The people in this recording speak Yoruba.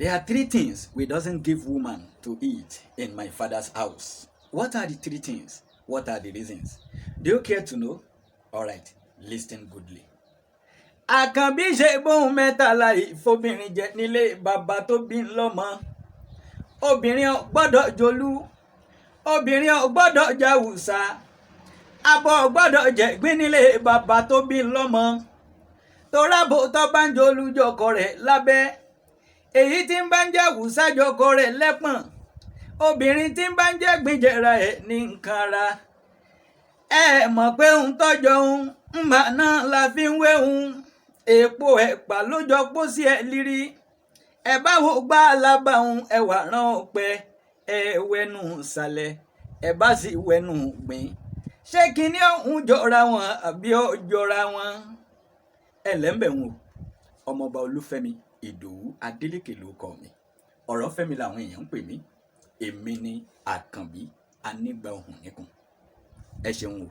There are three things we doesn't give woman to eat in my father's house. What are the three things? What are the reasons? Do you care to know? Alright, listen goodly. Àkànbí ṣe bóun mẹ́tàlá ìfobìnrin jẹ nílé bàbá tó bí lọ́mọ. Obìnrin ò gbọ́dọ̀ jolú, obìnrin ò gbọ́dọ̀ jáwùsà, abo ò gbọ́dọ̀ jẹ̀gbín nílé bàbá tó bí lọ́mọ. Torábò tó bá ń jolú jọkọ rẹ̀ lábẹ́, èyí tí ń bá ń jáwùsà jọkọ rẹ̀ lẹ́pọ̀n, obìnrin tí ń bá ń jẹ̀gbín jẹra ẹ̀ ní nǹkan ara. Ẹ mọ̀ pé ń tọ́jọ́ ń mbà náà la fi ń wéhun, èpo ẹ̀pà ló jọ pósí ẹ̀ lírí. Ẹ bá wo gbá alábàáhùn ẹwà rán ọpẹ, ẹ wẹnu sàlẹ̀, ẹ bá sì wẹnu gbìn. Ṣé kinní ọ̀hún jọra wọn àbí ó jọra wọn? Ẹ lẹ́m̀bẹ̀ wọn o, ọmọọba Olúfẹ́mi Ìdòwú Adélékè ló kọ mi. Ọ̀rọ̀fẹ́mi làwọn èèyàn ń pè mí. Èmi ni Àkànbí Anígbà Ohùn Níkùn. Ẹ ṣeun o.